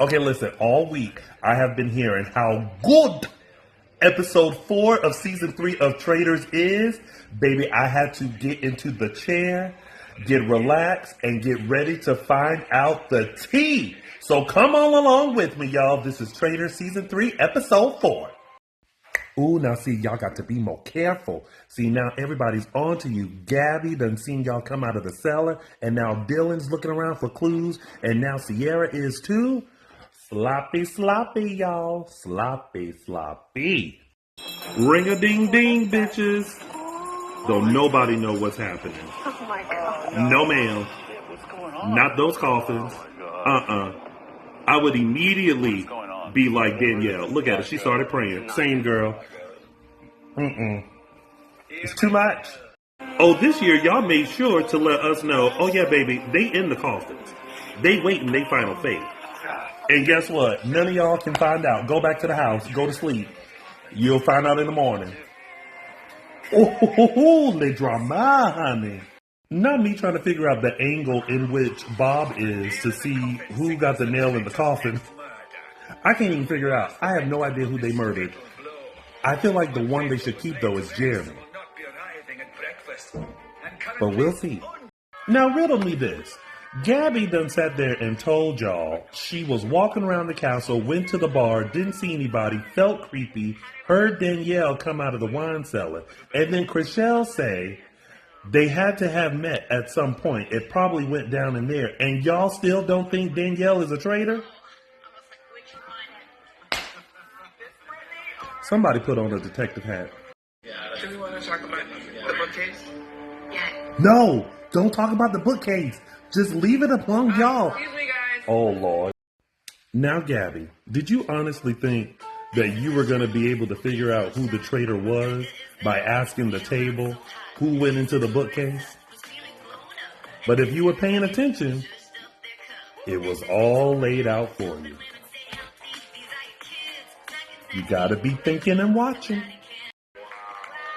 Okay, listen, all week I have been hearing how good episode 4 of season 3 of Traitors is. Baby, I had to get into the chair, get relaxed, and get ready to find out the tea. So come on along with me, y'all. This is Traitors season 3, episode 4. Ooh, now see, y'all got to be more careful. See, now everybody's on to you. Gabby done seen y'all come out of the cellar, and now Dylan's looking around for clues, and now Sierra is too. Sloppy, sloppy, y'all. Sloppy, sloppy. Ring-a-ding-ding, bitches. Don't nobody know what's happening. Oh, my God. No, ma'am. What's going on? Not those coffins. Oh I would immediately be like Danielle. Look at her. She started praying. Same girl. It's too much. Oh, this year y'all made sure to let us know, oh yeah, baby, they in the coffins. They waiting they final fate. And guess what? None of y'all can find out. Go back to the house. Go to sleep. You'll find out in the morning. Oh, le drama, honey. Not me trying to figure out the angle in which Bob is to see who got the nail in the coffin. I can't even figure it out. I have no idea who they murdered. I feel like the one they should keep, though, is Jeremy. But we'll see. Now, riddle me this. Gabby done sat there and told y'all she was walking around the castle, went to the bar, didn't see anybody, felt creepy, heard Danielle come out of the wine cellar, and then Chriselle say they had to have met at some point. It probably went down in there. And y'all still don't think Danielle is a traitor? Somebody put on a detective hat. Do we want to talk about the bookcase? No, don't talk about the bookcase. Just leave it among y'all. Excuse me, guys. Oh, Lord. Now, Gabby, did you honestly think that you were going to be able to figure out who the traitor was by asking the table who went into the bookcase? But if you were paying attention, it was all laid out for you. You gotta be thinking and watching.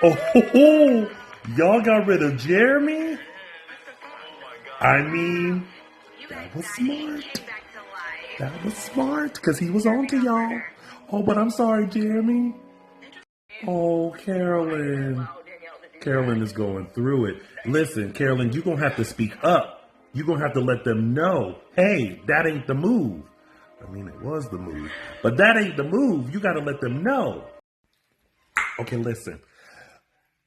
Oh, y'all got rid of Jeremy? I mean, that was smart. That was smart, because he was on to y'all. Oh, but I'm sorry, Jeremy. Oh, Carolyn. Carolyn is going through it. Listen, Carolyn, you're going to have to speak up. You're going to have to let them know, hey, that ain't the move. I mean, it was the move. But that ain't the move. You got to let them know. Okay, listen.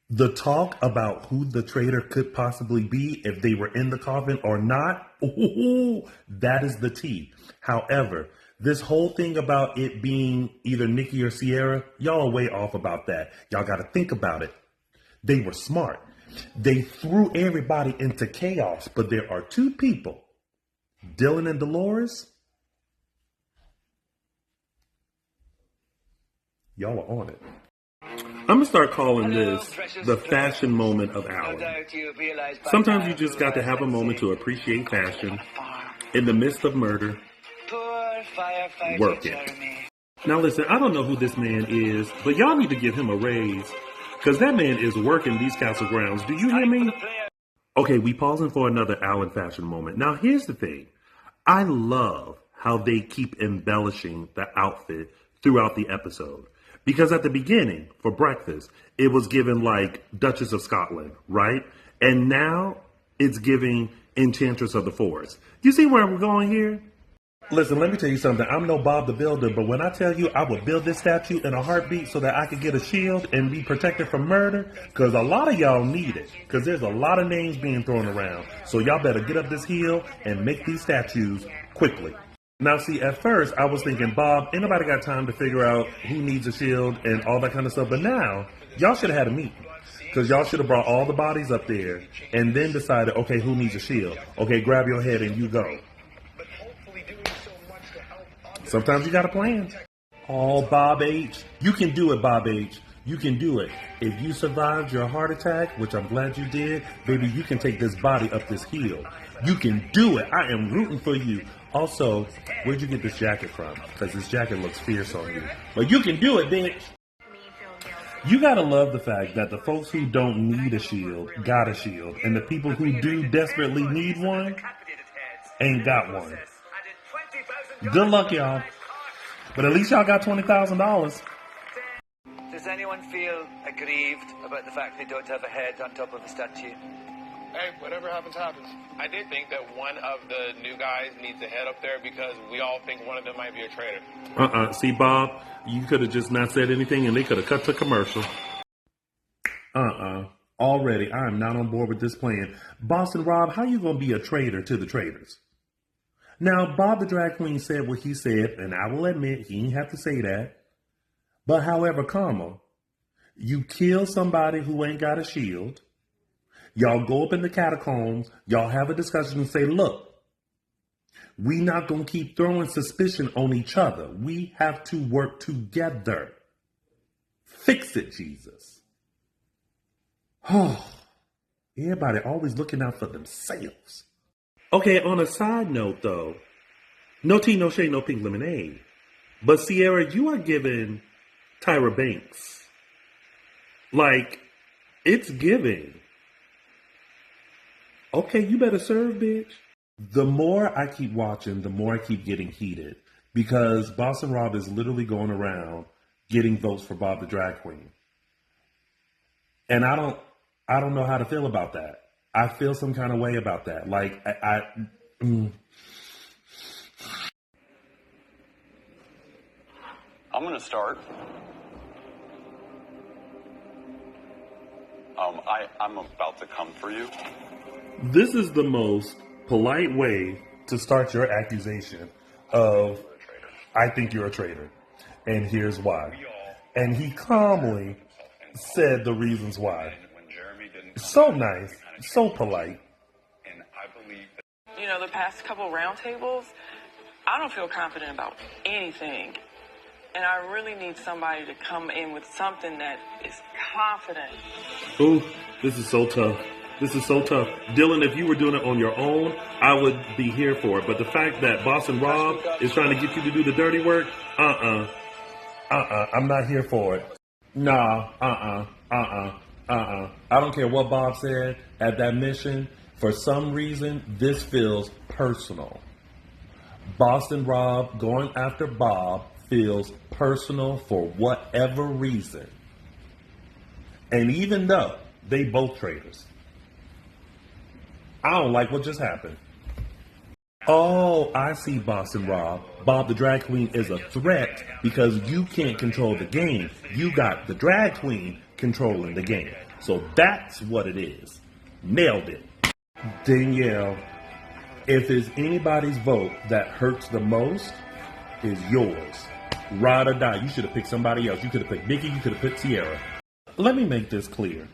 The talk about who the traitor could possibly be, if they were in the coffin or not, that is the tea. However, this whole thing about it being either Nikki or Sierra, y'all are way off about that. Y'all got to think about it. They were smart. They threw everybody into chaos, but there are two people, Dylan and Dolores. Y'all are on it. I'm going to start calling this the fashion moment of Alan. Sometimes you just got to have a moment to appreciate fashion in the midst of murder. Work it. Now listen, I don't know who this man is, but y'all need to give him a raise, because that man is working these castle grounds. Do you hear me? Okay, we pausing for another Alan fashion moment. Now here's the thing. I love how they keep embellishing the outfit throughout the episode. Because at the beginning, for breakfast, it was given like Duchess of Scotland, right? And now it's giving Enchantress of the Forest. You see where we're going here? Listen, let me tell you something. I'm no Bob the Builder, but when I tell you I would build this statue in a heartbeat so that I could get a shield and be protected from murder, because a lot of y'all need it, because there's a lot of names being thrown around. So y'all better get up this hill and make these statues quickly. Now, see, at first, I was thinking, Bob, ain't nobody got time to figure out who needs a shield and all that kind of stuff. But now, y'all should have had a meeting. Because y'all should have brought all the bodies up there and then decided, okay, who needs a shield? Okay, grab your head and you go. Sometimes you got a plan. Oh, Bob H. You can do it, Bob H. You can do it. If you survived your heart attack, which I'm glad you did, baby, you can take this body up this hill. You can do it. I am rooting for you. Also, where'd you get this jacket from? Because this jacket looks fierce on you. But you can do it, bitch. You gotta love the fact that the folks who don't need a shield got a shield, and the people who do desperately need one ain't got one. Good luck, y'all. But at least y'all got $20,000. Does anyone feel aggrieved about the fact they don't have a head on top of a statue? Hey, whatever happens, happens. I did think that one of the new guys needs a head up there because we all think one of them might be a traitor. See, Bob, you could have just not said anything and they could have cut to commercial. Already, I am not on board with this plan. Boston Rob, how you gonna be a traitor to the traitors? Now, Bob the Drag Queen said what he said, and I will admit he didn't have to say that. But however, comma, you kill somebody who ain't got a shield. Y'all go up in the catacombs. Y'all have a discussion and say, look, we not going to keep throwing suspicion on each other. We have to work together. Fix it, Jesus. Oh, everybody always looking out for themselves. Okay, on a side note, though, no tea, no shade, no pink lemonade. But Sierra, you are giving Tyra Banks. Like, it's giving. Okay, you better serve, bitch. The more I keep watching, the more I keep getting heated. Because Boston Rob is literally going around getting votes for Bob the Drag Queen. And I don't know how to feel about that. I feel some kind of way about that. Like, I'm going to start. I'm about to come for you. This is the most polite way to start your accusation of, I think you're a traitor. And here's why. And he calmly said the reasons why. So nice, so polite. You know, the past couple roundtables, I don't feel confident about anything. And I really need somebody to come in with something that is confident. Ooh, this is so tough. This is so tough. Dylan, if you were doing it on your own, I would be here for it. But the fact that Boston Rob is trying to get you to do the dirty work, I'm not here for it. Nah, I don't care what Bob said at that mission. For some reason, this feels personal. Boston Rob going after Bob feels personal for whatever reason. And even though they both traitors, I don't like what just happened. Oh, I see, Boston Rob. Bob the Drag Queen is a threat because you can't control the game. You got the Drag Queen controlling the game. So that's what it is. Nailed it. Danielle, if it's anybody's vote that hurts the most, is yours. Ride or die. You should have picked somebody else. You could have picked Nikki. You could have picked Sierra. Let me make this clear.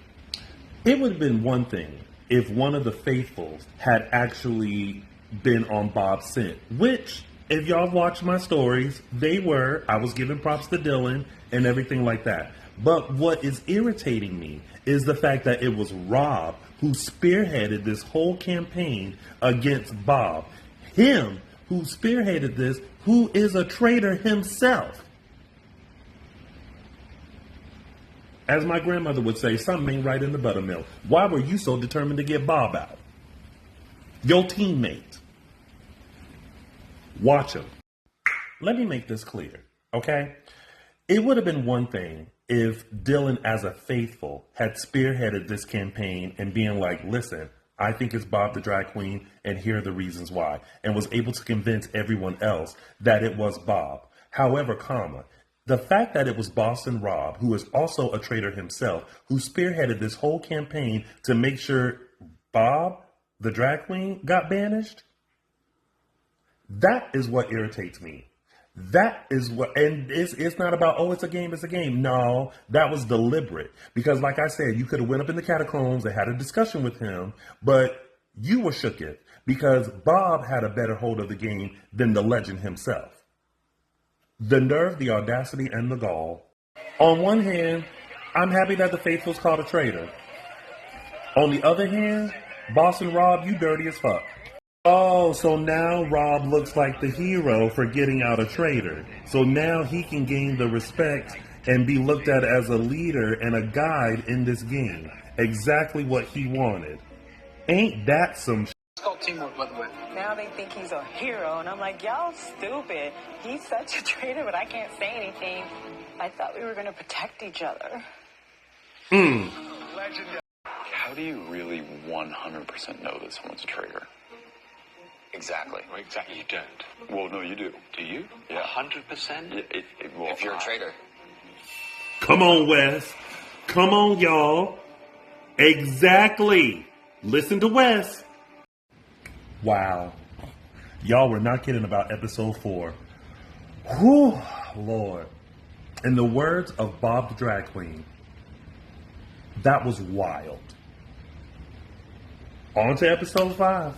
It would have been one thing if one of the faithfuls had actually been on Bob's scent, which, if y'all watched my stories, they were. I was giving props to Dylan and everything like that. But what is irritating me is the fact that it was Rob who spearheaded this whole campaign against Bob. Him who spearheaded this, who is a traitor himself. As my grandmother would say, something ain't right in the buttermilk. Why were you so determined to get Bob out? Your teammate. Watch him. Let me make this clear, okay? It would have been one thing if Dylan, as a faithful, had spearheaded this campaign and being like, listen, I think it's Bob the Drag Queen, and here are the reasons why, and was able to convince everyone else that it was Bob. However, the fact that it was Boston Rob, who is also a traitor himself, who spearheaded this whole campaign to make sure Bob, the Drag Queen, got banished, that is what irritates me. That is what, and it's not about, oh, it's a game, it's a game. No, that was deliberate. Because like I said, you could have went up in the catacombs and had a discussion with him, but you were shooketh because Bob had a better hold of the game than the legend himself. The nerve, the audacity, and the gall. On one hand, I'm happy that the faithful's called a traitor. On the other hand, Boston Rob, you dirty as fuck. Oh, so now Rob looks like the hero for getting out a traitor. So now he can gain the respect and be looked at as a leader and a guide in this game. Exactly what he wanted. Ain't that some It's called teamwork, by the way. Now they think he's a hero, and I'm like, y'all stupid. He's such a traitor, but I can't say anything. I thought we were going to protect each other. How do you really 100% know that someone's a traitor? Exactly. Well, exactly, you don't. Well, no, you do. Do you? Yeah. 100%? If you're a traitor. Come on, Wes. Come on, y'all. Exactly. Listen to Wes. Wow. Y'all were not kidding about episode 4. Whew, Lord. In the words of Bob the Drag Queen, that was wild. On to episode 5.